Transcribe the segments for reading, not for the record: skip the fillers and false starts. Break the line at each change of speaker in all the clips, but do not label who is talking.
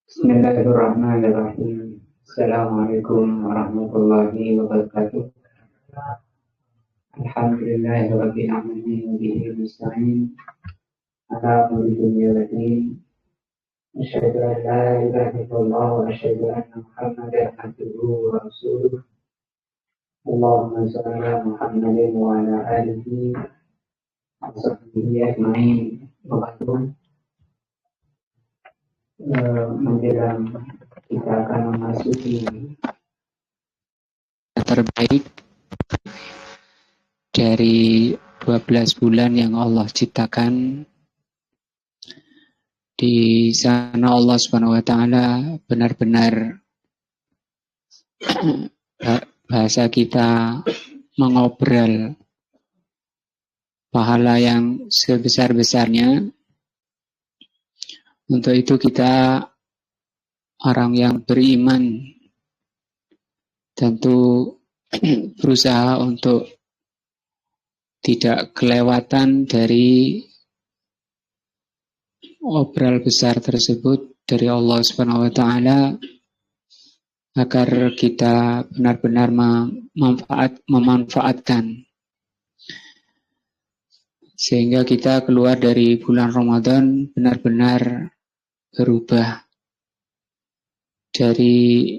Bismillahirrahmanirrahim. Assalamualaikum warahmatullahi wabarakatuh. Alhamdulillahirabbil alamin bihi nasta'in ala umuri dunya wad din. Asyhadu an la ilaha illallah wa asyhadu anna Muhammadan abduhu wa rasuluh. Allahumma shalli ala Muhammadin wa ala alihi wa sahbihi ajma'in. Menjelang kita akan memasuki terbaik dari 12 bulan yang Allah ciptakan. Di sana Allah Subhanahu wa taala benar-benar bahasa kita mengobrol pahala yang sebesar-besarnya. Untuk itu kita orang yang beriman tentu berusaha untuk tidak kelewatan dari obrol besar tersebut dari Allah Subhanahu wa taala agar kita benar-benar memanfaatkan sehingga kita keluar dari bulan Ramadan benar-benar berubah dari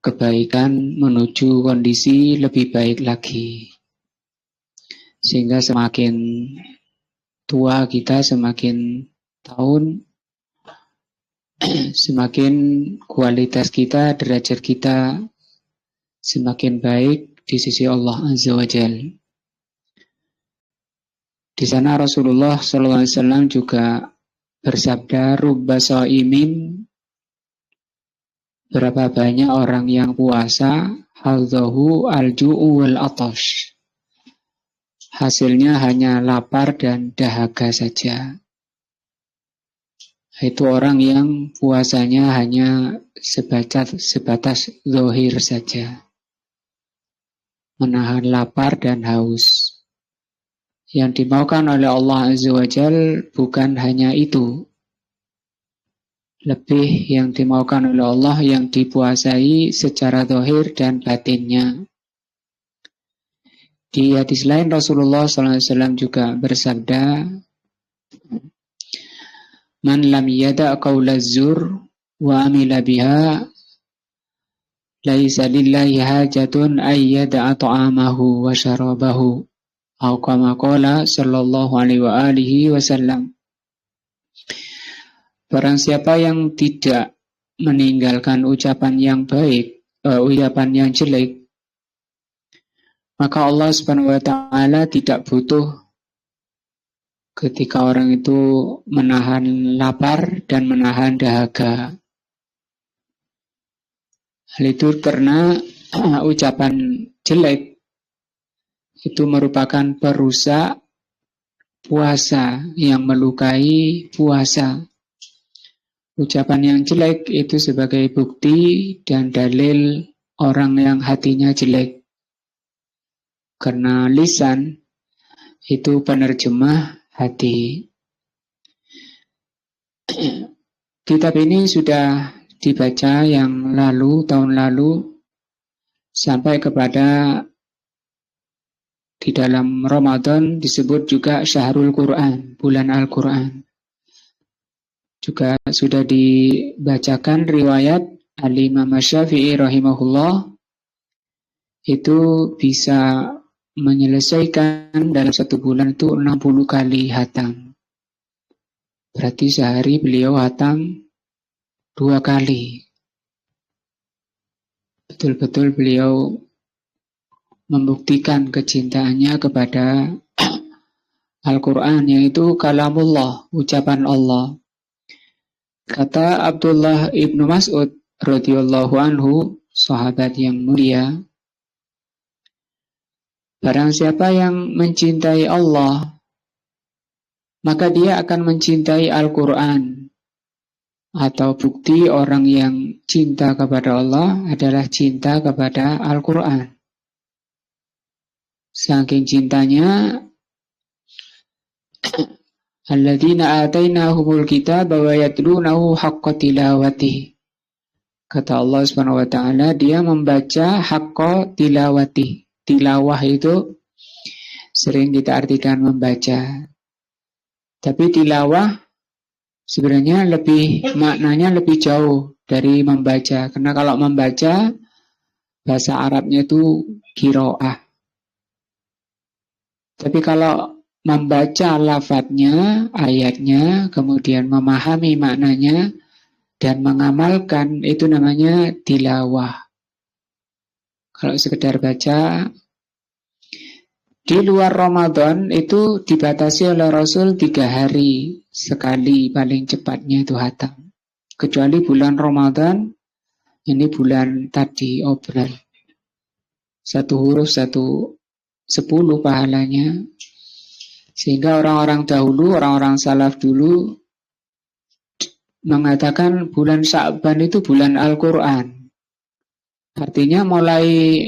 kebaikan menuju kondisi lebih baik lagi. Sehingga semakin tua kita, semakin tahun, semakin kualitas kita, derajat kita semakin baik di sisi Allah Azza wa Jalla. Di sana Rasulullah SAW juga bersabda, rubba shaimin, berapa banyak orang yang puasa, hadzahu al-ju'u wal atash, hasilnya hanya lapar dan dahaga saja. Itu orang yang puasanya hanya sebatas zahir saja, menahan lapar dan haus. Yang dimaukan oleh Allah Azza wa Jalla bukan hanya itu. Lebih yang dimaukan oleh Allah yang dipuasai secara zahir dan batinnya. Di hadis lain Rasulullah SAW juga bersabda, man lam yada' qawla zur wa amila biha laisa lillahi hajatun ayyada'a ta'amahu wa syarabahu. Au kama qala sallallahu alaihi wa alihi wasallam. Barang siapa yang tidak meninggalkan ucapan yang baik, ucapan yang jelek, maka Allah Subhanahu wa taala tidak butuh ketika orang itu menahan lapar dan menahan dahaga. Hal itu karena ucapan jelek itu merupakan perusak puasa yang melukai puasa. Ucapan yang jelek itu sebagai bukti dan dalil orang yang hatinya jelek. Karena lisan itu penerjemah hati. Kitab ini sudah dibaca yang lalu, tahun lalu, sampai kepada di dalam Ramadan disebut juga Syahrul Quran, bulan Al-Quran. Juga sudah dibacakan riwayat Al-Imam Syafi'i rahimahullah, itu bisa menyelesaikan dalam satu bulan itu 60 kali hatam. Berarti sehari beliau hatam 2 kali. Betul-betul beliau membuktikan kecintaannya kepada Al-Quran, yaitu kalamullah, ucapan Allah. Kata Abdullah ibnu Mas'ud radhiyallahu anhu, sahabat yang mulia, barang siapa yang mencintai Allah, maka dia akan mencintai Al-Quran. Atau bukti orang yang cinta kepada Allah adalah cinta kepada Al-Quran. Saking cintanya,
Alladzina atainahumul kitaba wa yatlunahu haqqa tilawatihi. Kata Allah Subhanahu wa taala, dia membaca haqqa tilawati. Tilawah itu sering kita artikan membaca. Tapi tilawah sebenarnya maknanya lebih jauh dari membaca. Karena kalau membaca bahasa Arabnya itu qiraah. Tapi kalau membaca lafadznya, ayatnya, kemudian memahami maknanya dan mengamalkan, itu namanya tilawah. Kalau sekedar baca, di luar Ramadan itu dibatasi oleh Rasul 3 hari sekali paling cepatnya itu hatam. Kecuali bulan Ramadan, ini bulan tadi obral. 1 huruf 10 pahalanya. Sehingga orang-orang dahulu, orang-orang salaf dulu mengatakan bulan Sya'ban itu bulan Al-Quran. Artinya mulai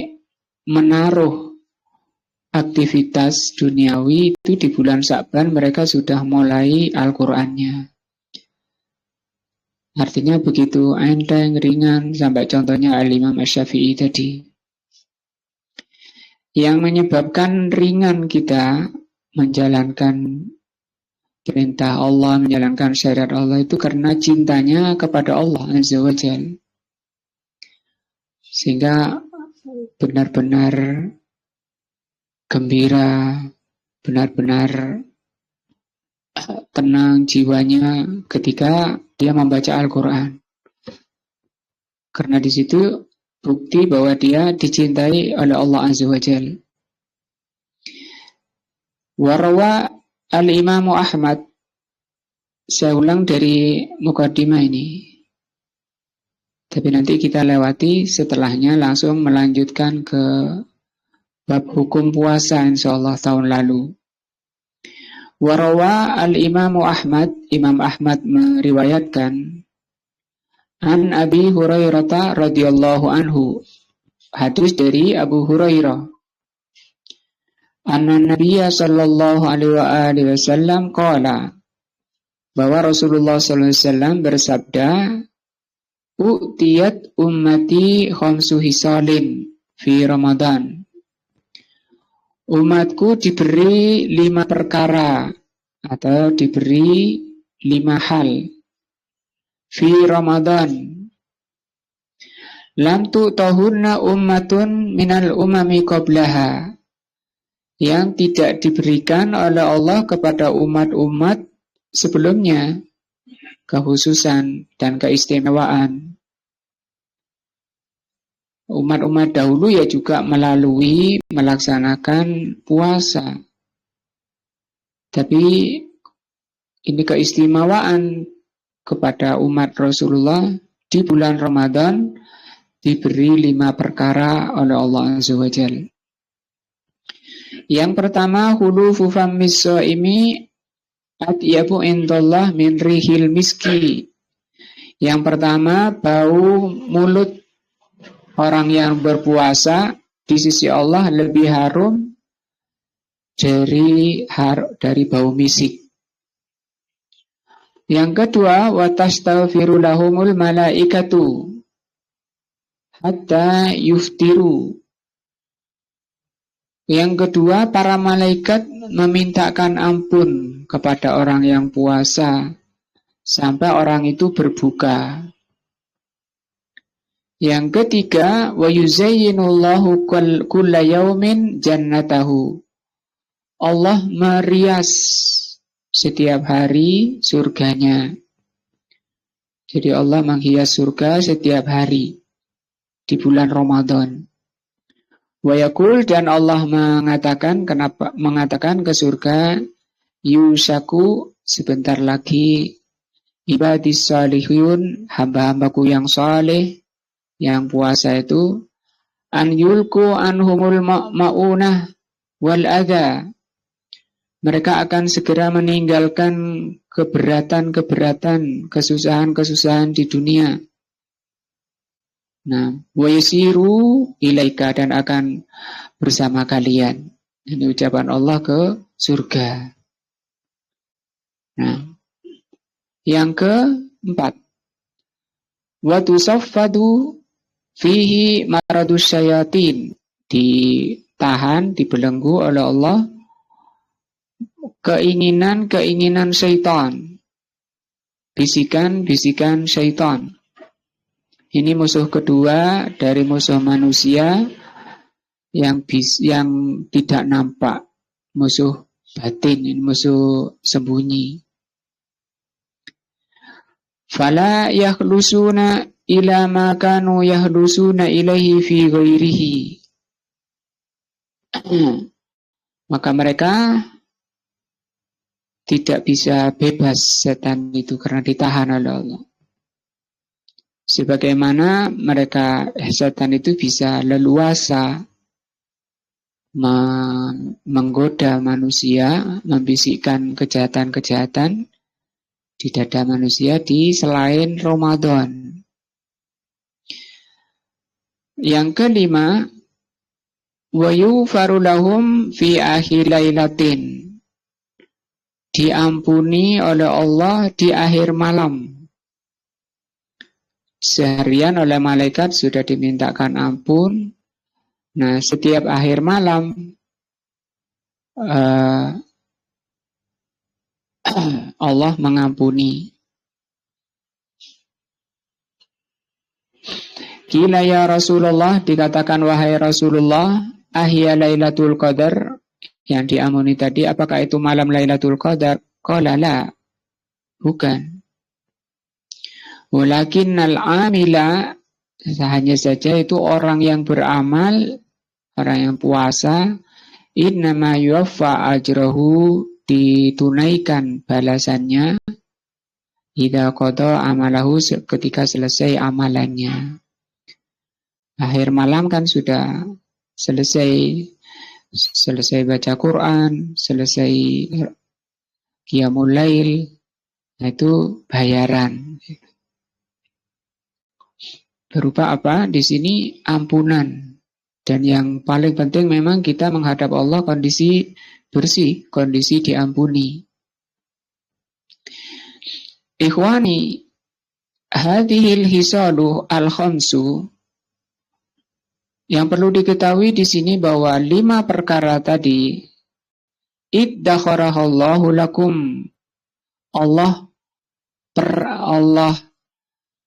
menaruh aktivitas duniawi itu di bulan Sya'ban mereka sudah mulai Al-Qurannya. Artinya begitu enteng, ringan, sampai contohnya Al-Imam Asy-Syafi'i tadi. Yang menyebabkan ringan kita menjalankan perintah Allah, menjalankan syariat Allah itu karena cintanya kepada Allah Azza wa Jalla. Sehingga benar-benar gembira, benar-benar tenang jiwanya ketika dia membaca Al-Quran. Karena di situ bukti bahwa dia dicintai oleh Allah Azza wa Jalla. Warawa Al-Imamu Ahmad, saya ulang dari mukadimah ini. Tapi nanti kita lewati setelahnya langsung melanjutkan ke bab hukum puasa insyaallah tahun lalu. Warawa Al-Imamu Ahmad, Imam Ahmad meriwayatkan an Abi Hurairah radhiyallahu anhu, hadis dari Abu Hurairah. Anna Nabiya sallallahu alaihi wasallam qala, bahwa Rasulullah sallallahu alaihi wasallam bersabda, "U'tiyat ummati khamsu hisalin fi Ramadan." Umatku diberi 5 perkara atau diberi 5 hal fi Ramadan. Lam tu'tahunna ummatun minal umami qablaha, yang tidak diberikan oleh Allah kepada umat-umat sebelumnya, kekhususan dan keistimewaan. Umat-umat dahulu ya juga melalui melaksanakan puasa. Tapi ini keistimewaan kepada umat Rasulullah di bulan Ramadan diberi 5 perkara oleh Allah Azza wa Jalla. Yang pertama, hulufu fammis shaimi atyabu indallah min rihil miski. Yang pertama, bau mulut orang yang berpuasa di sisi Allah lebih harum dari bau misik. Yang kedua, wa tastaghfiru lahumul malaikatu hatta yuftiru. Yang kedua, para malaikat memintakan ampun kepada orang yang puasa sampai orang itu berbuka. Yang ketiga, wa yuzayyinullahu kulla yaumin jannatahu. Allah merias setiap hari surganya. Jadi Allah menghias surga setiap hari di bulan Ramadan. Wa yaqul, dan Allah mengatakan ke surga, yusaku, sebentar lagi ibadis salihun, hamba-hambaku yang saleh, yang puasa itu, an yulku anhumul ma'unah wal adha. Mereka akan segera meninggalkan keberatan-keberatan, kesusahan-kesusahan di dunia. Nah, wa yasiru ilaika, dan akan bersama kalian. Ini ucapan Allah ke surga. Nah, yang keempat, wa tusaffadu fihi maradus syayatin, ditahan, dibelenggu oleh Allah keinginan-keinginan syaitan, bisikan-bisikan syaitan. Ini musuh kedua dari musuh manusia yang tidak nampak, musuh batin, ini musuh sembunyi. Fala yakhlusuna ila ma kanu yakhlusuna ilaihi fi ghairihi. Maka mereka tidak bisa bebas setan itu karena ditahan oleh Allah. Sebagaimana mereka setan itu bisa leluasa menggoda manusia, membisikkan kejahatan-kejahatan di dada manusia di selain Ramadan. Yang kelima, wa yughfaru lahum fi akhir lailatin, diampuni oleh Allah di akhir malam. Seharian oleh malaikat sudah dimintakan ampun. Nah, setiap akhir malam Allah mengampuni. Qila ya Rasulullah, dikatakan wahai Rasulullah, ahya Lailatul Qadar, yang diampuni tadi apakah itu malam Lailatul Qadar? Qala la, bukan. Walakinnal amila, hanya saja itu orang yang beramal, orang yang puasa, innama yuwaffa ajrahu, ditunaikan balasannya, idza qada amalahu, ketika selesai amalannya. Akhir malam kan sudah selesai baca Quran, selesai qiyamul lail, nah itu bayaran. Berupa apa? Di sini ampunan. Dan yang paling penting memang kita menghadap Allah kondisi bersih, kondisi diampuni. Ikhwani, hadhil hisalu al-khamsu, yang perlu diketahui di sini bahwa 5 perkara tadi iddakharallahu lakum, Allah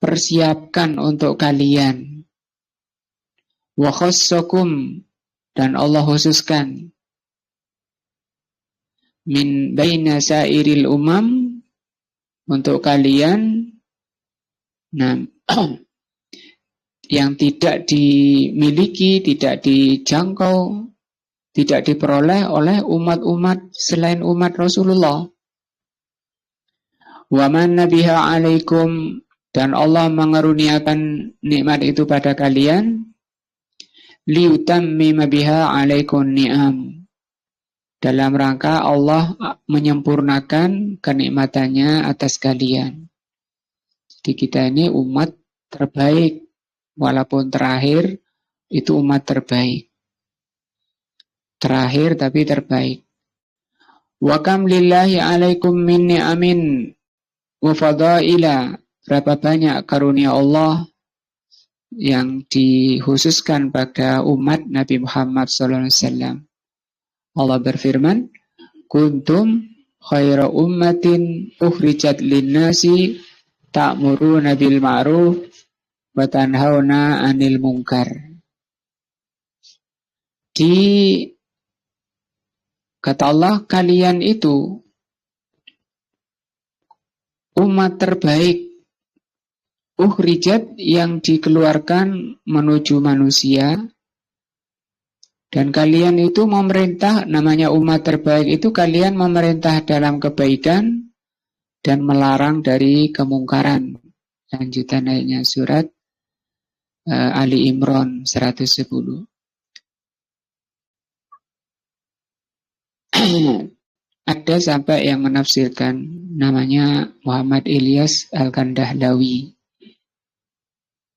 persiapkan untuk kalian. Wa khassakum, dan Allah khususkan. Min baina sairil umam, untuk kalian, nah, yang tidak dimiliki, tidak dijangkau, tidak diperoleh oleh umat-umat selain umat Rasulullah. Wa man nabiha alaikum, dan Allah mengaruniakan nikmat itu pada kalian, liutammima biha alaikum ni'am, dalam rangka Allah menyempurnakan kenikmatannya atas kalian. Jadi kita ini umat terbaik, walaupun terakhir itu umat terbaik. Terakhir tapi terbaik. Wa kam lillahi alaikum min ni'amin wa fadaila, berapa banyak karunia Allah yang dikhususkan pada umat Nabi Muhammad SAW. Allah berfirman, kuntum khaira ummatin ukhrijat linnasi ta'muruna bil ma'ruf wa tanhauna 'anil munkar. Kata Allah, kalian itu umat terbaik, ukhrijat, yang dikeluarkan menuju manusia, dan kalian itu memerintah, namanya umat terbaik itu kalian memerintah dalam kebaikan dan melarang dari kemungkaran. Lanjutan ayatnya surat Ali Imran 110. Ada sampai yang menafsirkan, namanya Muhammad Ilyas Al-Kandahlawi.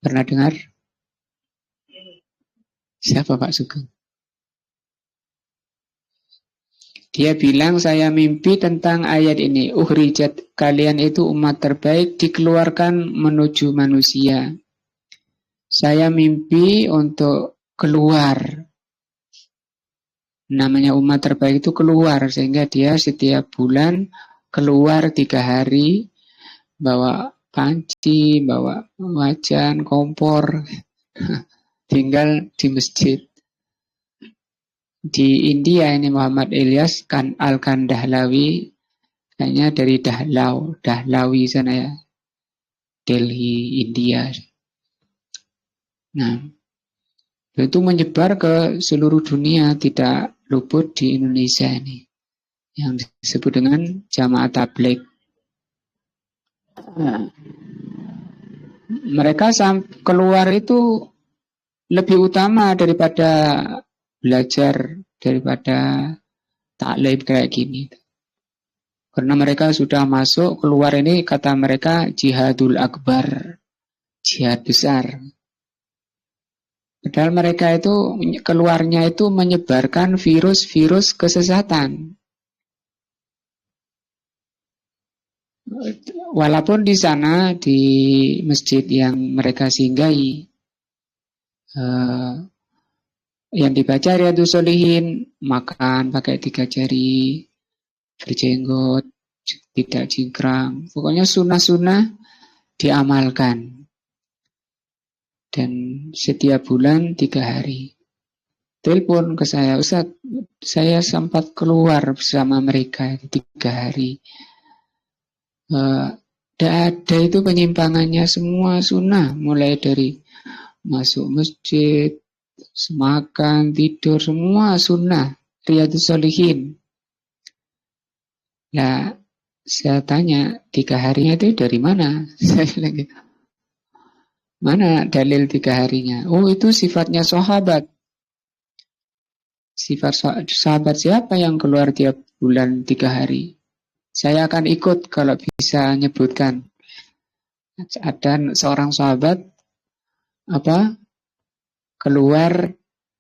Pernah dengar? Siapa Pak Sugeng? Dia bilang, saya mimpi tentang ayat ini. Ukhrijat, kalian itu umat terbaik, dikeluarkan menuju manusia. Saya mimpi untuk keluar. Namanya umat terbaik itu keluar, sehingga dia setiap bulan keluar 3 hari, bawa panci, bawa wajan, kompor, tinggal di masjid. Di India ini Muhammad Ilyas Al-Kandahlawi, kayaknya dari Dahlawi sana ya, Delhi, India. Nah, itu menyebar ke seluruh dunia, tidak luput di Indonesia ini, yang disebut dengan Jamaah Tabligh. Nah, mereka keluar itu lebih utama daripada belajar, daripada taklim kayak gini. Karena mereka sudah masuk, keluar ini kata mereka jihadul akbar, jihad besar. Padahal mereka itu keluarnya itu menyebarkan virus-virus kesesatan. Walaupun di sana, di masjid yang mereka singgahi, yang dibaca Riyadhus Shalihin, makan pakai 3 jari, berjenggot, tidak cingkrang, pokoknya sunnah-sunnah diamalkan. Dan setiap bulan 3 hari. Telepon ke saya, Ustaz, saya sempat keluar bersama mereka 3 hari. Tidak ada itu penyimpangannya, semua sunnah, mulai dari masuk masjid, makan, tidur, semua sunnah, Riyadhus Shalihin. Nah, saya tanya, 3 harinya itu dari mana? Saya bilang gitu. Mana dalil 3 harinya? Oh, itu sifatnya sahabat. Sifat sahabat siapa yang keluar tiap bulan 3 hari? Saya akan ikut kalau bisa nyebutkan. Ada seorang sahabat keluar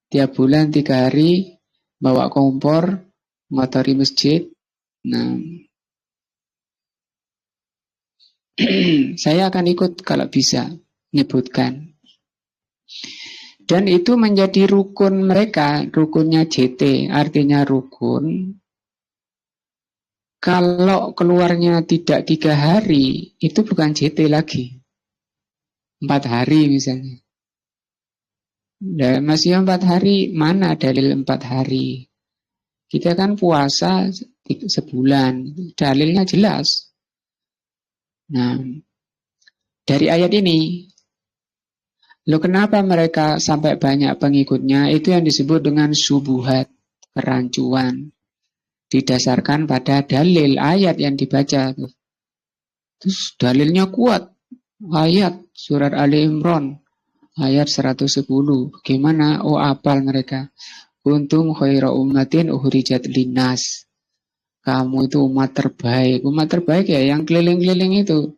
tiap bulan 3 hari, bawa kompor, ngotori masjid. Nah, saya akan ikut kalau bisa nyebutkan. Dan itu menjadi rukun mereka, rukunnya JT, artinya rukun. Kalau keluarnya tidak 3 hari, itu bukan JT lagi. 4 hari misalnya. Dan masih 4 hari, mana dalil 4 hari? Kita kan puasa sebulan, dalilnya jelas. Nah, dari ayat ini, kenapa mereka sampai banyak pengikutnya? Itu yang disebut dengan syubuhat, kerancuan. Didasarkan pada dalil ayat yang dibaca. Terus dalilnya kuat. Ayat surat Ali Imran, ayat 110. Bagaimana? Oh, apal mereka. Kuntum khaira ummatin ukhrijat linnas. Kamu itu umat terbaik. Umat terbaik ya yang keliling-keliling itu.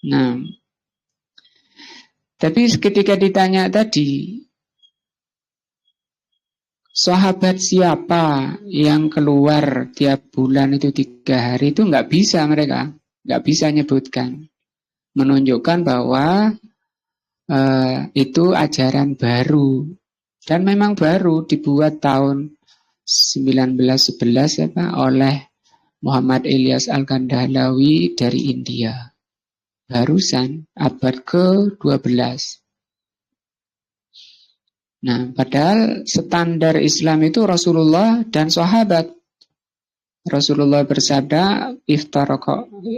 Nah, tapi ketika ditanya tadi, sahabat siapa yang keluar tiap bulan itu 3 hari, itu nggak bisa mereka, nggak bisa nyebutkan, menunjukkan bahwa itu ajaran baru, dan memang baru dibuat tahun 1911 oleh Muhammad Ilyas Al-Kandahlawi dari India, barusan abad ke-12. Nah, padahal standar Islam itu Rasulullah dan sahabat. Rasulullah bersabda,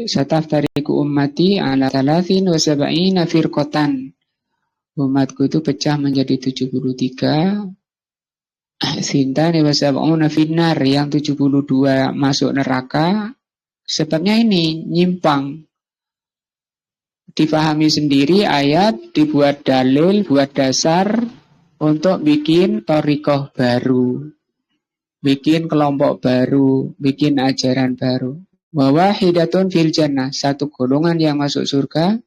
"Sataftariqu ummati ala 73 firqatan." Umatku itu pecah menjadi 73. Sintani wa sab'una finnar, yang 72 masuk neraka. Sebabnya ini nyimpang. Dipahami sendiri ayat, dibuat dalil, buat dasar untuk bikin thariqah baru, bikin kelompok baru, bikin ajaran baru. Wa wahidatun fil jannah, satu golongan yang masuk surga,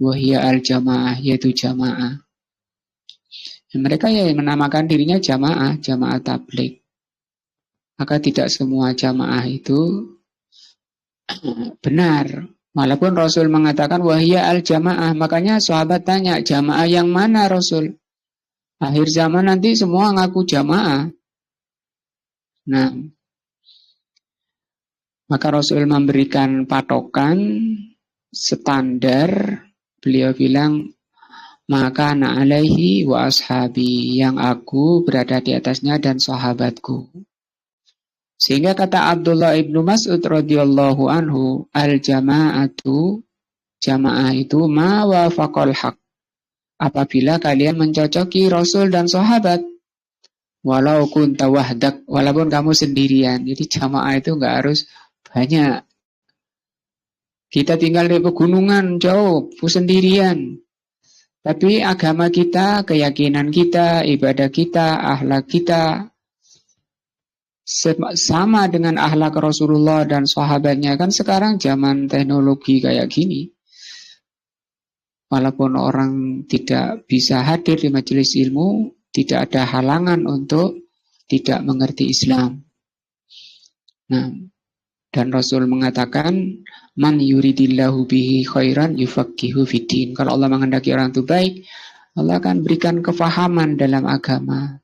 wa hiya al jamaah, yaitu jamaah. Mereka yang menamakan dirinya jamaah, jamaah tabligh. Maka tidak semua jamaah itu benar. Walaupun Rasul mengatakan wahya al-jamaah, makanya sahabat tanya, jamaah yang mana Rasul? Akhir zaman nanti semua ngaku jamaah. Nah, maka Rasul memberikan patokan standar, beliau bilang, maka ana alaihi wa ashabi, yang aku berada di atasnya dan sahabatku. Sehingga kata Abdullah ibnu Mas'ud radhiyallahu anhu, al-jama'atu, jamaah itu ma wafaqal haq, apabila kalian mencocoki Rasul dan sahabat, walau kunta wahdak, walaupun kamu sendirian. Jadi jamaah itu nggak harus banyak. Kita tinggal di pegunungan jauh, sendirian. Tapi agama kita, keyakinan kita, ibadah kita, akhlak kita sama dengan akhlak Rasulullah dan sahabatnya. Kan sekarang zaman teknologi kayak gini. Walaupun orang tidak bisa hadir di majelis ilmu, tidak ada halangan untuk tidak mengerti Islam. Nah, dan Rasul mengatakan, man yuridillahu bihi khairan yufaqihu fiddin. Kalau Allah menghendaki orang itu baik, Allah akan berikan kefahaman dalam agama.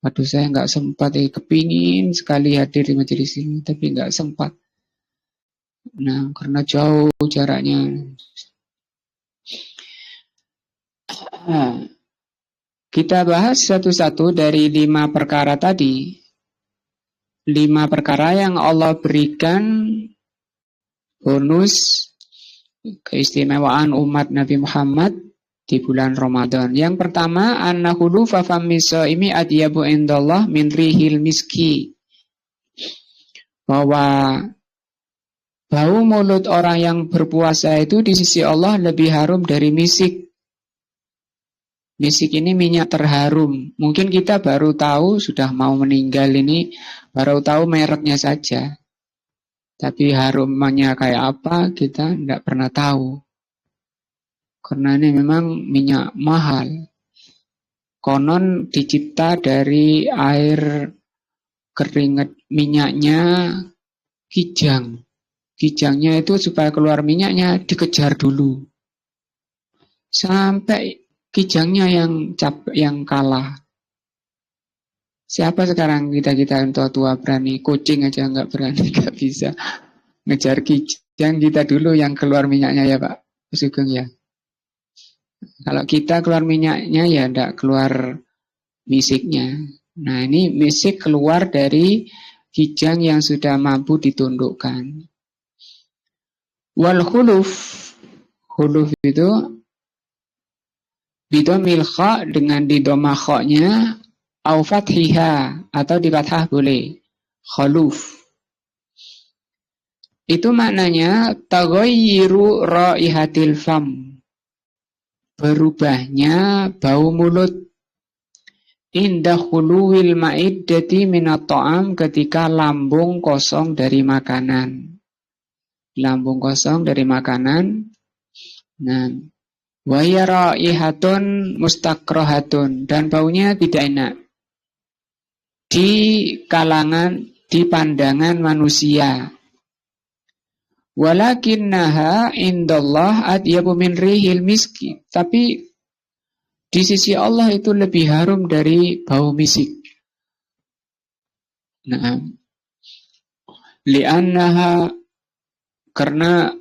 Waduh, saya nggak sempat, kepingin sekali hadir di majelis ini, tapi nggak sempat. Nah, karena jauh jaraknya. Nah, kita bahas satu-satu dari 5 perkara tadi. 5 perkara yang Allah berikan bonus keistimewaan umat Nabi Muhammad di bulan Ramadan. Yang pertama, annahu fa famissaimi adyabu indallah min rihil miski. Bahwa bau mulut orang yang berpuasa itu di sisi Allah lebih harum dari misik. Misik ini minyak terharum. Mungkin kita baru tahu, sudah mau meninggal ini, baru tahu mereknya saja. Tapi harumnya kayak apa kita tidak pernah tahu. Karena ini memang minyak mahal. Konon dicipta dari air keringat, minyaknya kijang. Kijangnya itu supaya keluar minyaknya dikejar dulu. Sampai kijangnya yang kalah. Siapa sekarang kita yang tua-tua berani? Kucing aja nggak berani, nggak bisa ngejar kijang. Kita dulu yang keluar minyaknya ya Pak Sugeng ya. Kalau kita keluar minyaknya ya ndak keluar misiknya. Nah ini misik keluar dari kijang yang sudah mampu ditundukkan. Wal khuluf itu bidomil kha dengan didoma kha-nya au fathiha atau di fathah boleh. Khuluf itu maknanya taghayyiru raihatil fam, berubahnya bau mulut, indah khuluwil ma'iddati minat ta'am, ketika lambung kosong dari makanan. Lambung kosong dari makanan. Nah, wa ya raihatun mustakrahatun, dan baunya tidak enak di kalangan, di pandangan manusia. Walakinnaha indallah adyabu min rihil miski, tapi di sisi Allah itu lebih harum dari bau misik. Nah, li'annaha, karena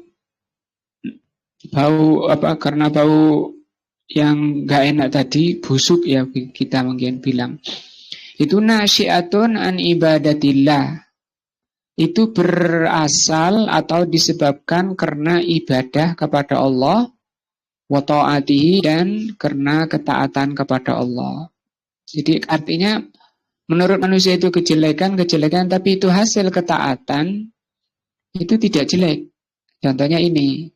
bau yang gak enak tadi, busuk ya kita mungkin bilang. Itu nasyiatun an ibadatillah. Itu berasal atau disebabkan karena ibadah kepada Allah, wa ta'atihi, dan karena ketaatan kepada Allah. Jadi artinya menurut manusia itu kejelekan, tapi itu hasil ketaatan, itu tidak jelek. Contohnya ini.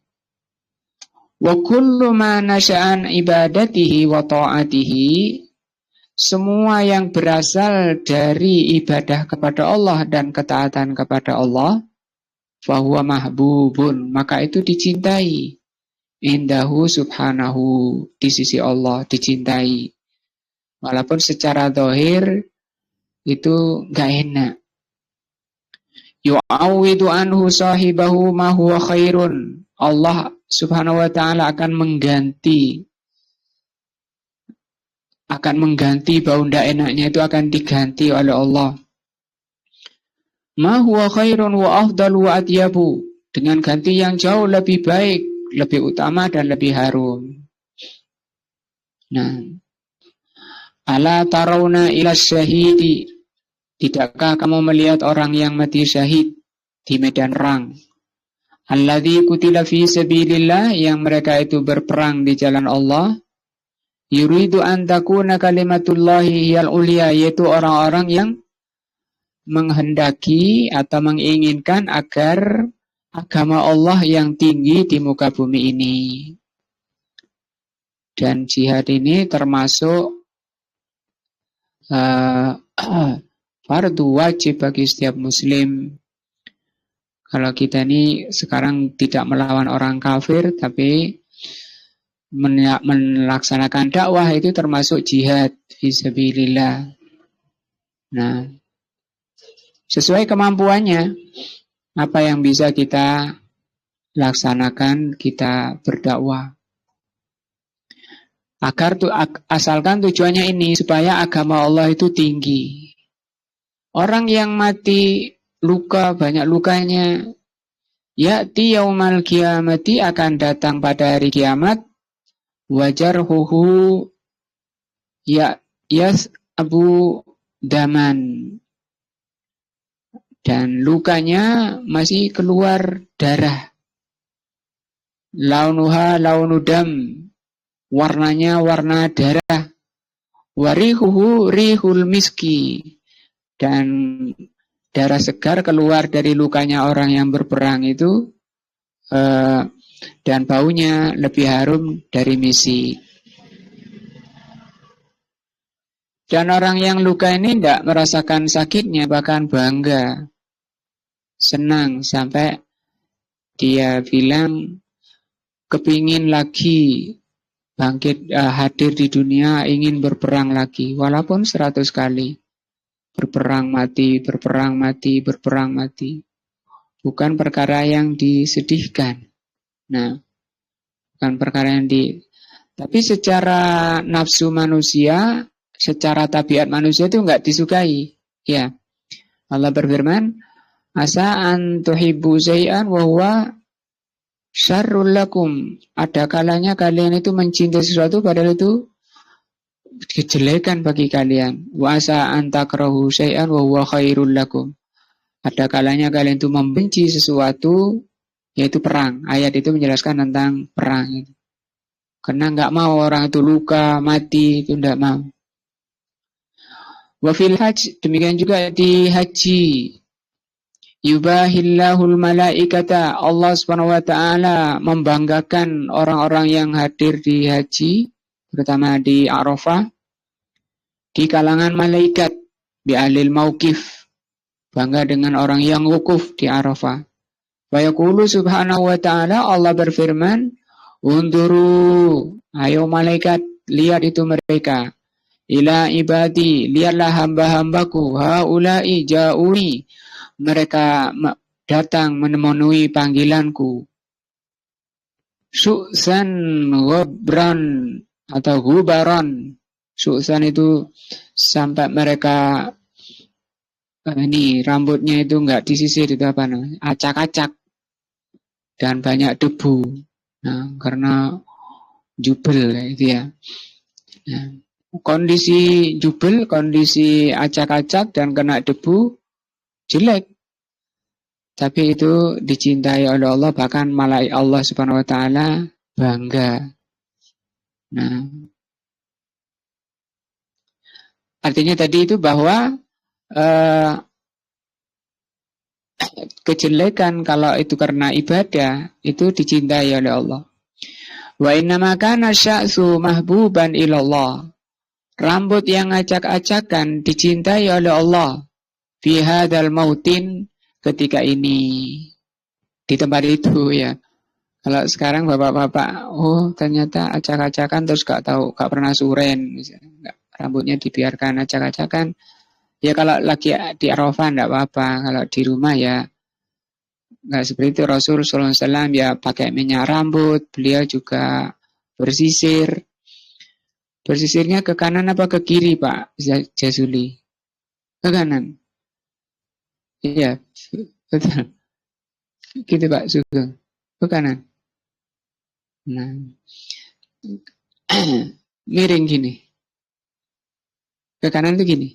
Wa kullu ma nasya'an ibadatihi wa ta'atihi, semua yang berasal dari ibadah kepada Allah dan ketaatan kepada Allah, fahuwa mahbubun, maka itu dicintai. Indahu subhanahu, di sisi Allah dicintai. Walaupun secara zahir itu gak enak. Yu'awidu anhu sahibahu ma huwa khairun. Allah subhanahu wa ta'ala akan mengganti bau ndak enaknya itu akan diganti oleh Allah. Ma huwa khairun wa afdalu wa atyabu, dengan ganti yang jauh lebih baik, lebih utama dan lebih harum. Nah, ala tarawna ila syahidi, tidakkah kamu melihat orang yang mati syahid di medan perang? Alladzi qutila fi sabilillah, yang mereka itu berperang di jalan Allah. Yuridu an takuna kalimatullahi hiyal ulia, yaitu orang-orang yang menghendaki atau menginginkan agar agama Allah yang tinggi di muka bumi ini. Dan jihad ini termasuk fardu wajib bagi setiap muslim. Kalau kita ini sekarang tidak melawan orang kafir, tapi melaksanakan dakwah itu termasuk jihad fisabilillah. Nah, sesuai kemampuannya, apa yang bisa kita laksanakan, kita berdakwah. Asalkan tujuannya ini, supaya agama Allah itu tinggi. Orang yang mati luka, banyak lukanya, ya'ti yaumal qiyamati, akan datang pada hari kiamat, wajarhuhu yas abu daman, dan lukanya masih keluar darah. Launuha launudam, warnanya warna darah. Warihuhu rihul miski, dan darah segar keluar dari lukanya orang yang berperang itu, dan baunya lebih harum dari misik. Dan orang yang luka ini tidak merasakan sakitnya, bahkan bangga, senang, sampai dia bilang kepingin lagi bangkit, hadir di dunia, ingin berperang lagi, walaupun 100 kali. Berperang mati, berperang mati, berperang mati. Bukan perkara yang disedihkan. Nah, bukan perkara yang tapi secara nafsu manusia, secara tabiat manusia itu enggak disukai. Ya. Allah berfirman, asa an tuhibbu syai'an wa huwa syarrul lakum. Ada kalanya kalian itu mencintai sesuatu padahal itu kejelekan bagi kalian. Wa asa an takrahu syai'an wa huwa khairul lakum. Ada kalanya kalian itu membenci sesuatu, yaitu perang. Ayat itu menjelaskan tentang perang. Karena enggak mau orang itu luka, mati, itu enggak mau. Wa fil hajj, demikian juga di haji. Yubahillahul malaikata, Allah Subhanahu wa taala membanggakan orang-orang yang hadir di haji, terutama di Arafah, di kalangan malaikat, bi ahlil mauqif, bangga dengan orang yang wukuf di Arafah. Wa yaqulu subhanahu wa ta'ala, Allah berfirman, unduru, ayo malaikat, lihat itu mereka. Ila ibadi, lihatlah hamba-hambaku, haulai ja'uni, mereka datang memenuhi panggilanku. Su'san ghubran atau gubaron. Su'san itu sampai mereka ini rambutnya itu enggak disisir, itu apa namanya? Acak-acak. Dan banyak debu. Nah, karena jubel itu ya. Nah, kondisi jubel, kondisi acak-acak dan kena debu jelek. Tapi itu dicintai oleh Allah, bahkan malaikat Allah Subhanahu wa taala bangga. Nah, artinya tadi itu bahwa kejelekan kalau itu karena ibadah itu dicintai oleh Allah. Wa innama kana sya'su mahbuban ilallah. Rambut yang acak-acakan dicintai oleh Allah fi hadzal mautin, ketika ini, di tempat itu ya. Kalau sekarang bapak-bapak, oh ternyata acak-acakan terus gak tahu, gak pernah suren, misalnya. Rambutnya dibiarkan acak-acakan, Ya kalau lagi di Arafah enggak apa-apa, kalau di rumah ya enggak seperti itu. Rasul sallallahu alaihi wasallam ya pakai minyak rambut, beliau juga bersisir. Bersisirnya ke kanan apa ke kiri, Pak Jazuli? Ke kanan. Iya, betul. Gitu Pak Sugeng. Ke kanan. Nah, miring gini. Ke kanan itu gini.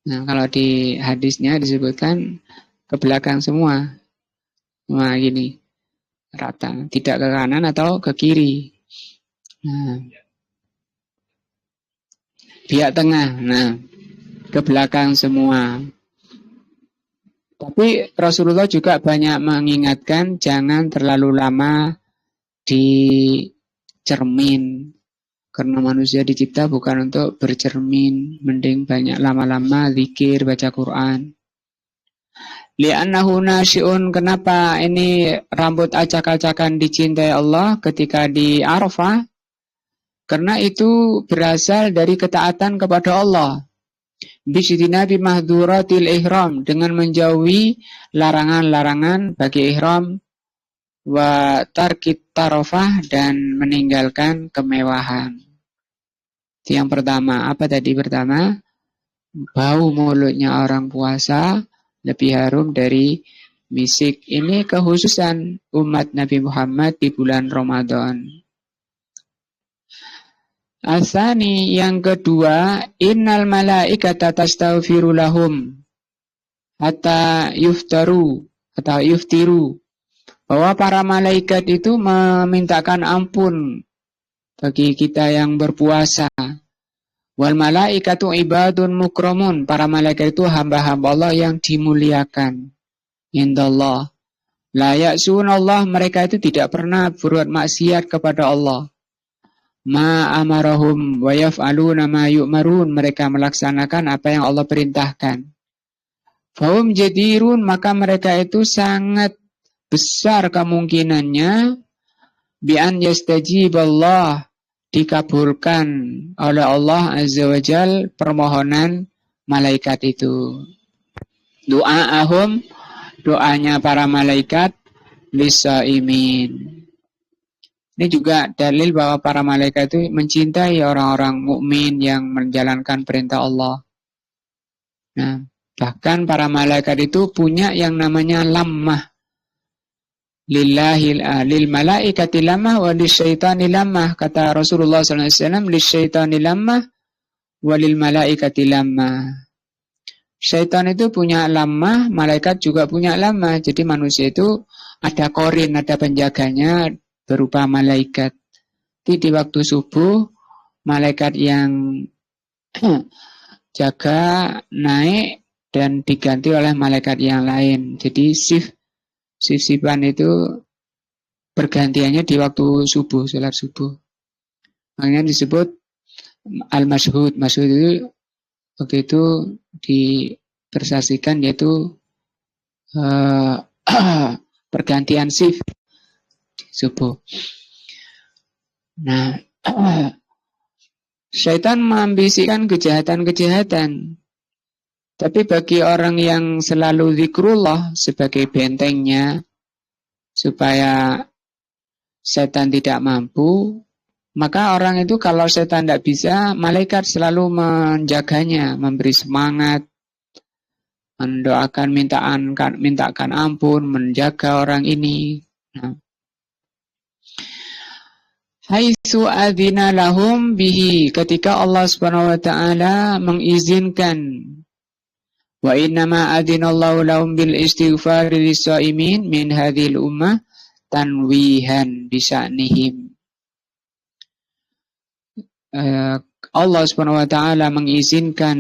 Nah, kalau di hadisnya disebutkan ke belakang semua. Nah, gini. Rata. Tidak ke kanan atau ke kiri. Nah, pihak tengah. Nah, ke belakang semua. Tapi Rasulullah juga banyak mengingatkan jangan terlalu lama di cermin. Karena manusia dicipta bukan untuk bercermin. Mending banyak lama-lama zikir, baca Quran. Li'annahu nasyi'un. Kenapa ini rambut acak-acakan dicintai Allah ketika di Arafah? Karena itu berasal dari ketaatan kepada Allah. Bijtinabi mahduratil ihram. Dengan menjauhi larangan-larangan bagi ihram. Wa tarkit tarafah. Dan meninggalkan kemewahan. Itu yang pertama. Apa tadi pertama? Bau mulutnya orang puasa lebih harum dari misik. Ini kekhususan umat Nabi Muhammad di bulan Ramadan. Asani yang kedua, innal malaikata tastaghfiru lahum hatta yuftaru atau yuftiru. Bahwa para malaikat itu memintakan ampun bagi kita yang berpuasa. Wal malaikatu ibadun mukramun. Para malaikat itu hamba-hamba Allah yang dimuliakan. Indallah. La ya'sunallah. Mereka itu tidak pernah berbuat maksiat kepada Allah. Ma amarahum wa yaf'aluna ma yu'marun. Mereka melaksanakan apa yang Allah perintahkan. Fahum jadirun. Maka mereka itu sangat besar kemungkinannya bi'an yastajiballah. Dikabulkan oleh Allah Azza wa Jal permohonan malaikat itu. Doanya para malaikat lisaimin. Ini juga dalil bahwa para malaikat itu mencintai orang-orang mukmin yang menjalankan perintah Allah. Nah, bahkan para malaikat itu punya yang namanya lammah. Lillahil lil malaikati lamah wa lisyaitani lamah, kata Rasulullah sallallahu alaihi wasallam, lisyaitani lamah wa lil malaikati lamah. Syaitan itu punya lamah, malaikat juga punya lamah. Jadi manusia itu ada korin, ada penjaganya berupa malaikat. Jadi di waktu subuh malaikat yang jaga naik dan diganti oleh malaikat yang lain. Jadi sif-sifan itu pergantiannya di waktu subuh, salat subuh. Makanya disebut al-mashhud. Mashhud itu waktu itu dipersaksikan yaitu pergantian sif subuh. Nah, syaitan membisikkan kejahatan-kejahatan. Tapi bagi orang yang selalu zikrullah sebagai bentengnya supaya setan tidak mampu, maka orang itu kalau setan tidak bisa, malaikat selalu menjaganya, memberi semangat, mendoakan, mintakan ampun, menjaga orang ini. Nah. Haitsu adzina lahum bihi, ketika Allah Subhanahu wa taala mengizinkan. Wa innama adinallahu lahum bil istighfari lis-shaimin min hadhil ummah tanwihan bisanihim. Allah Subhanahu wa taala mengizinkan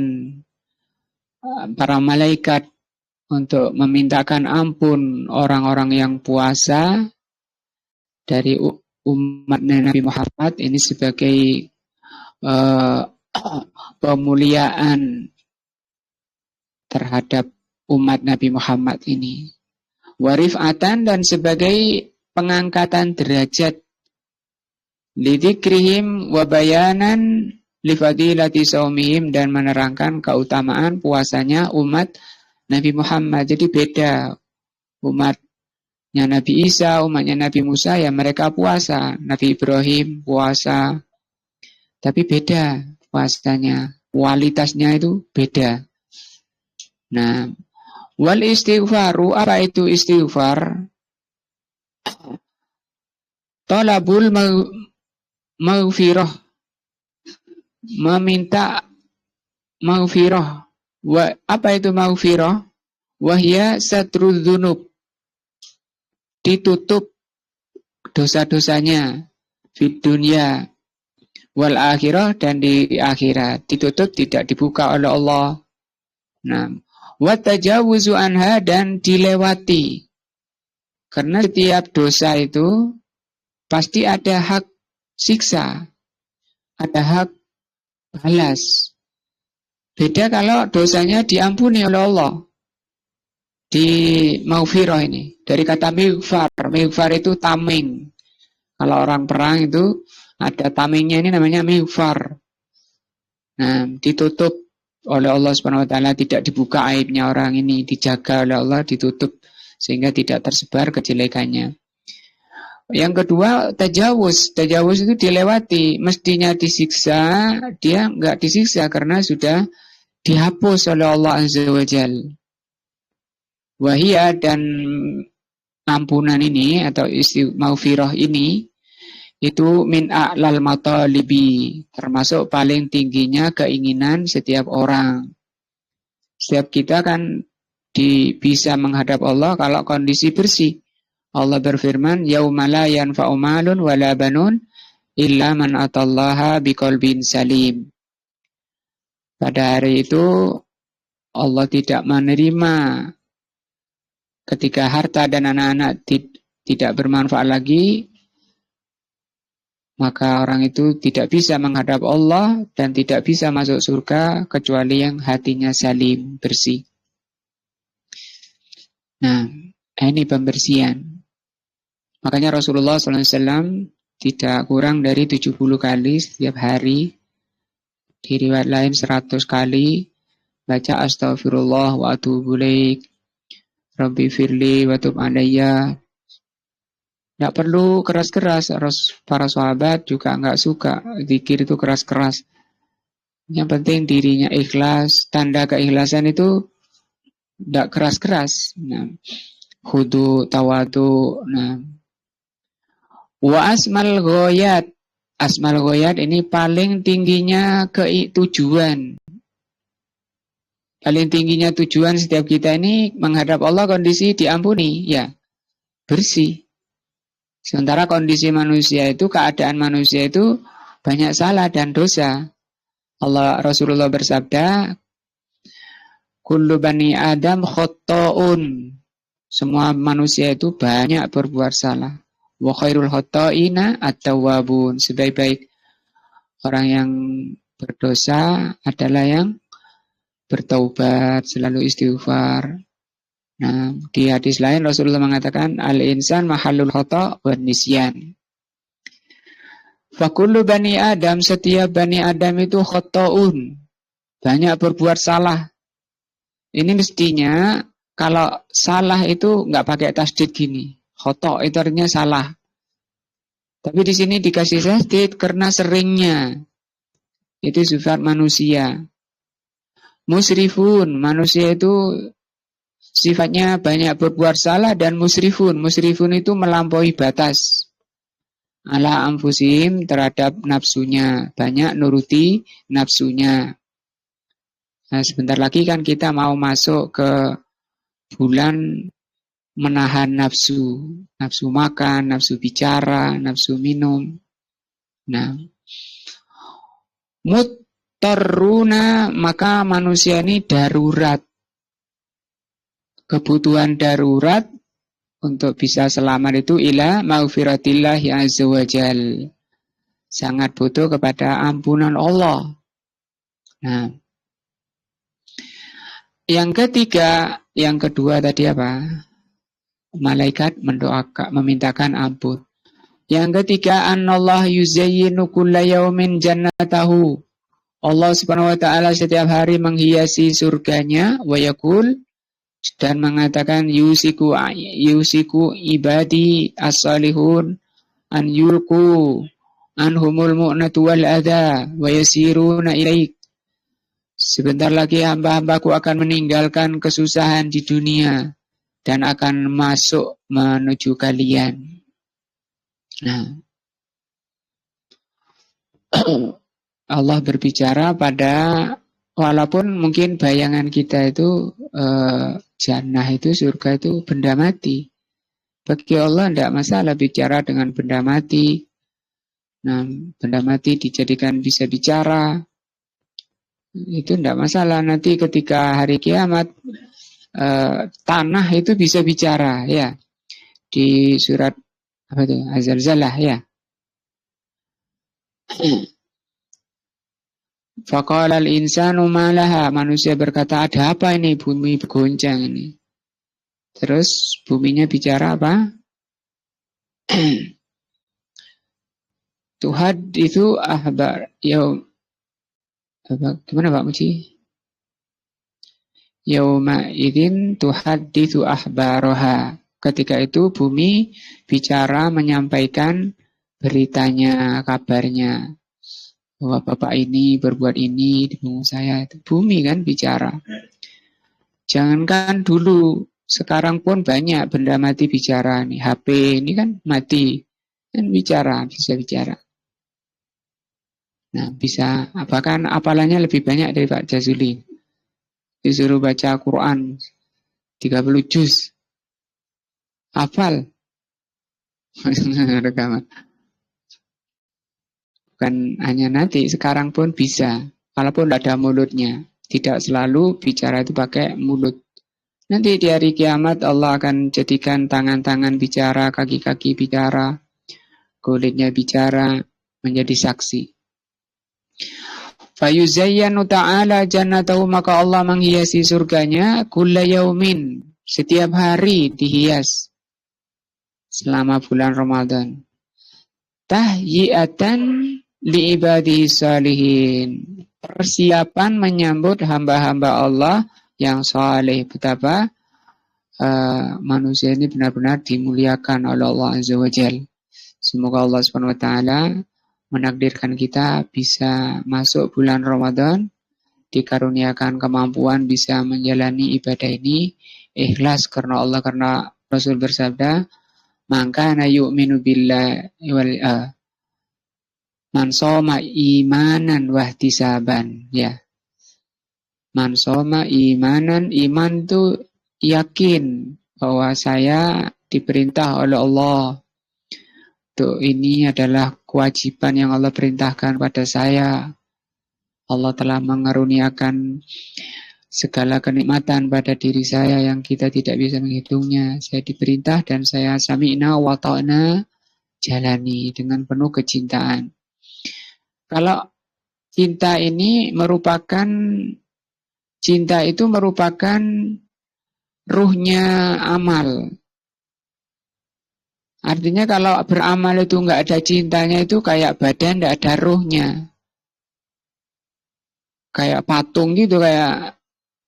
para malaikat untuk memintakan ampun orang-orang yang puasa dari umat Nabi Muhammad ini sebagai pemuliaan terhadap umat Nabi Muhammad ini. Warifatan, dan sebagai pengangkatan derajat. Lidzikrihim wa bayanan li fadilati shaumihim, dan menerangkan keutamaan puasanya umat Nabi Muhammad. Jadi beda, umatnya Nabi Isa, umatnya Nabi Musa ya mereka puasa, Nabi Ibrahim puasa, tapi beda puasanya, kualitasnya itu beda. Nah, wal istighfaru, apa itu istighfar? Talabul maghfirah, meminta maghfirah. Apa itu maghfirah? Wahya satrul dzunub, ditutup dosa-dosanya di dunia wal akhirah, dan di akhirat ditutup, tidak dibuka oleh Allah. Nah, wa tajawuzu anha, dan dilewati. Karena setiap dosa itu pasti ada hak siksa, ada hak balas. Beda kalau dosanya diampuni oleh Allah. Di maghfirah ini, dari kata mighfar. Mighfar itu tameng. Kalau orang perang itu ada tamengnya, ini namanya mighfar. Nah, ditutup oleh Allah Subhanahu wa taala, tidak dibuka aibnya orang ini, dijaga oleh Allah, ditutup sehingga tidak tersebar kejelekannya. Yang kedua, tajawuz. Tajawuz itu dilewati, mestinya disiksa, dia enggak disiksa karena sudah dihapus oleh Allah Azza wa Jalla. Wahia, dan ampunan ini atau maghfirah ini itu min a'lal matalibi, termasuk paling tingginya keinginan setiap orang. Setiap kita kan bisa menghadap Allah kalau kondisi bersih. Allah berfirman, yauma la yanfa'u malun wala banun illa man atallaha biqalbin salim. Pada hari itu Allah tidak menerima, ketika harta dan anak-anak tidak bermanfaat lagi, maka orang itu tidak bisa menghadap Allah dan tidak bisa masuk surga kecuali yang hatinya salim, bersih. Nah, ini pembersihan. Makanya Rasulullah SAW tidak kurang dari 70 kali setiap hari, di riwayat lain 100 kali, baca astaghfirullah wa atubu ilaik, Rabbi firli wa tub alayya. Tidak perlu keras-keras. Para sahabat juga enggak suka zikir itu keras-keras. Yang penting dirinya ikhlas. Tanda keikhlasan itu tidak keras-keras. Nah, khudu tawadu. Nah, wa asmal ghoyat. Asmal ghoyat ini paling tingginya tujuan. Paling tingginya tujuan setiap kita ini menghadap Allah, kondisi diampuni, ya, bersih. Sementara kondisi manusia itu, keadaan manusia itu banyak salah dan dosa. Rasulullah bersabda, kullu bani Adam khotta'un. Semua manusia itu banyak berbuat salah. Wa khairul khotta'ina at-tawwabun. Sebaik-baik orang yang berdosa adalah yang bertaubat, selalu istighfar. Nah, di hadis lain Rasulullah mengatakan al-insan mahallul khata' wa nisyan. Fa kullu bani Adam, setiap bani Adam itu khata'un, banyak berbuat salah. Ini mestinya kalau salah itu enggak pakai tasdid gini. Khata' itu artinya salah. Tapi di sini dikasih tasdid karena seringnya. Itu sifat manusia. Musrifun, manusia itu sifatnya banyak berbuat salah, dan musrifun. Musrifun itu melampaui batas. Ala anfusihim, terhadap nafsunya. Banyak nuruti nafsunya. Nah, sebentar lagi kan kita mau masuk ke bulan menahan nafsu. Nafsu makan, nafsu bicara, nafsu minum. Nah, muttaruna, maka manusia ini darurat. Kebutuhan darurat untuk bisa selamat itu ila maghfiratillahi azza wa jal. Sangat butuh kepada ampunan Allah. Nah, yang ketiga, yang kedua tadi apa? Malaikat mendoakan, memintakan ampun. Yang ketiga, annallahu yuzayyinu kulla yaumin jannatahu. Allah Subhanahu wa taala setiap hari menghiasi surganya wa yaqul dan mengatakan yusiku ibadi as-salihun an yulqu anhumul mu'natu wal adha wa yasiruna ilaik. Sebentar lagi hamba-hambaku akan meninggalkan kesusahan di dunia dan akan masuk menuju kalian. Nah, Allah berbicara pada, walaupun mungkin bayangan kita itu jannah itu, surga itu benda mati. Bagi Allah tidak masalah bicara dengan benda mati. Nah, benda mati dijadikan bisa bicara, itu tidak masalah. Nanti ketika hari kiamat tanah itu bisa bicara, ya, di surat apa itu Az-Zalzalah, ya. Faqala al-insanu ma laha, manusia berkata ada apa ini, bumi bergoncang ini. Terus buminya bicara apa? Tuhad itu ahbar yaum apa, gimana Pak Muji? Yauma idzin tuhadditsu ahbaroha. Ketika itu bumi bicara, menyampaikan beritanya, kabarnya. Bahwa bapak ini berbuat ini di bumi saya. Itu bumi kan bicara. Jangankan dulu, sekarang pun banyak benda mati bicara nih. HP ini kan mati, kan bicara, bisa bicara. Nah, bisa, bahkan apalannya lebih banyak dari Pak Jazuli. Disuruh baca Quran 30 juz. Hafal. Rekaman. Bukan hanya nanti, sekarang pun bisa. Walaupun tidak ada mulutnya. Tidak selalu bicara itu pakai mulut. Nanti di hari kiamat Allah akan jadikan tangan-tangan bicara, kaki-kaki bicara, kulitnya bicara, menjadi saksi. Fayuzayyanu ta'ala jannatahu, maka Allah menghiasi surganya kulla yaumin, setiap hari dihias selama bulan Ramadan. Tahyi'atan li'ibadihi salihin, persiapan menyambut hamba-hamba Allah yang saleh. Betapa manusia ini benar-benar dimuliakan oleh Allah Azza wa Jalla. Semoga Allah Subhanahu wa taala menakdirkan kita bisa masuk bulan Ramadan, dikaruniakan kemampuan bisa menjalani ibadah ini ikhlas karena Allah, karena Rasul bersabda, "Man kana yu'minu billahi wal man shoma imanan wahtisaban." Ya. Man shoma imanan, iman itu yakin bahwa saya diperintah oleh Allah. Tuh, ini adalah kewajiban yang Allah perintahkan pada saya. Allah telah mengaruniakan segala kenikmatan pada diri saya yang kita tidak bisa menghitungnya. Saya diperintah dan saya sami'na wa ta'na, jalani dengan penuh kecintaan. Kalau cinta ini merupakan, cinta itu merupakan ruhnya amal. Artinya kalau beramal itu nggak ada cintanya, itu kayak badan nggak ada ruhnya. Kayak patung gitu, kayak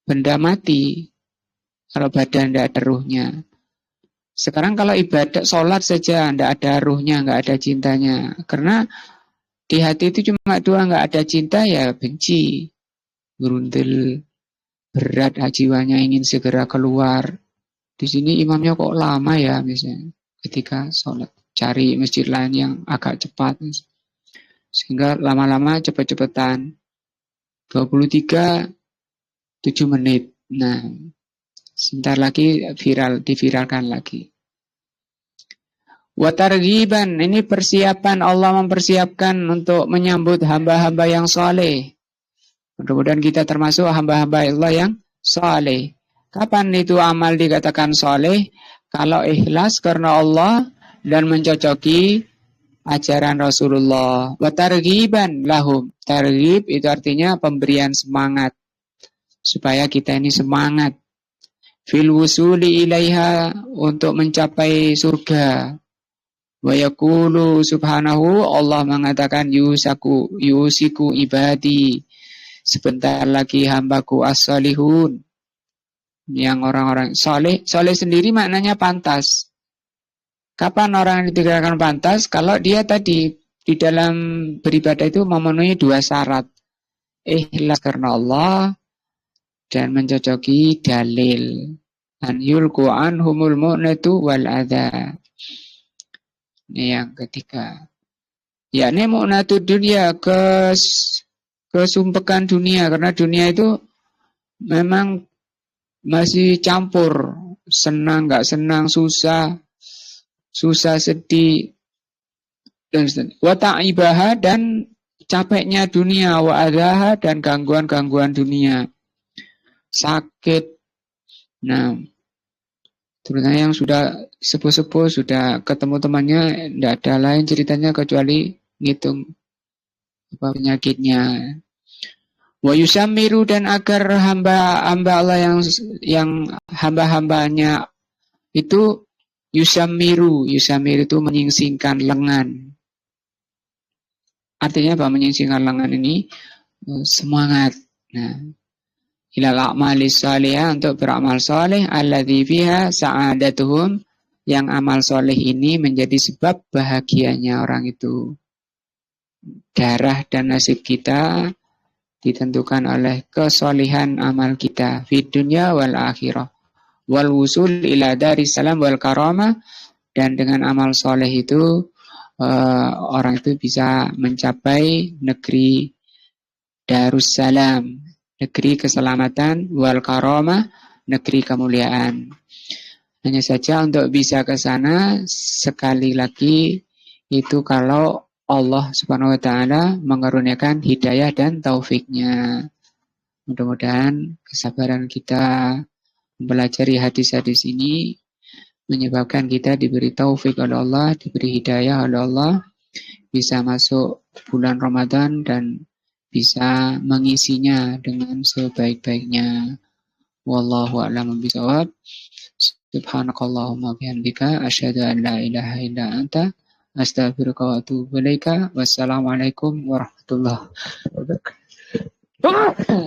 benda mati. Kalau badan nggak ada ruhnya. Sekarang kalau ibadah, sholat saja nggak ada ruhnya, nggak ada cintanya. Karena di hati itu cuma dua, nggak ada cinta ya benci. Berundel, berat jiwanya ingin segera keluar. Di sini imamnya kok lama ya misalnya. Ketika sholat, cari masjid lain yang agak cepat, sehingga lama-lama cepet-cepetan 23 7 menit. Nah, sebentar lagi diviralkan lagi. Wa targhiban, ini persiapan, Allah mempersiapkan untuk menyambut hamba-hamba yang saleh. Mudah-mudahan kita termasuk hamba-hamba Allah yang saleh. Kapan itu amal dikatakan saleh? Kalau ikhlas karena Allah dan mencocoki ajaran Rasulullah. Wa targhiban lahum. Targhib itu artinya pemberian semangat, supaya kita ini semangat fil wusuli ilaiha, untuk mencapai surga. Wa yaqulu subhanahu, Allah mengatakan yusiku ibadi sebentar lagi hambaku as-solihun, yang orang-orang soleh. Soleh sendiri maknanya pantas. Kapan orang dikatakan pantas? Kalau dia tadi di dalam beribadah itu memenuhi 2 syarat. Ikhlas karena Allah dan mencocoki dalil. An yulku anhumul mu'natu wal adha. Ini yang ketiga. Yakni mu'natu dunia, kesumpekan dunia. Karena dunia itu memang masih campur. Senang, gak senang, susah sedih. Wa ta'ibaha dan capeknya dunia. Wa adhaha dan gangguan-gangguan dunia. Sakit. Nah, terutama yang sudah sepuh-sepuh, sudah ketemu temannya, tidak ada lain ceritanya kecuali ngitung penyakitnya. Wa yusamiru dan agar hamba-hamba Allah yang hamba-hambanya itu yusamiru itu menyingsingkan lengan. Artinya apa menyingsingkan lengan ini? Semangat. Nah, ilal a'mali shalihah, untuk beramal soleh, alladzi fiha sa'adatuhum, yang amal soleh ini menjadi sebab bahagianya orang itu. Darah dan nasib kita ditentukan oleh kesolehan amal kita fid dunya wal akhirah wal wusul ila daris salam wal karamah, dan dengan amal soleh itu orang itu bisa mencapai negeri Darussalam, negeri keselamatan, wal karamah, negeri kemuliaan. Hanya saja untuk bisa ke sana, sekali lagi itu kalau Allah Subhanahu wa taala mengaruniakan hidayah dan taufiknya. Mudah-mudahan kesabaran kita mempelajari hadis-hadis ini menyebabkan kita diberi taufik oleh Allah, diberi hidayah oleh Allah, bisa masuk bulan Ramadan dan bisa mengisinya dengan sebaik-baiknya. Wallahu a'lam bishawab. Subhanakallahumma bihamdika asyhadu an la ilaha illa anta astaghfiruka wa atubu ilaika. Wassalamualaikum warahmatullahi wabarakatuh.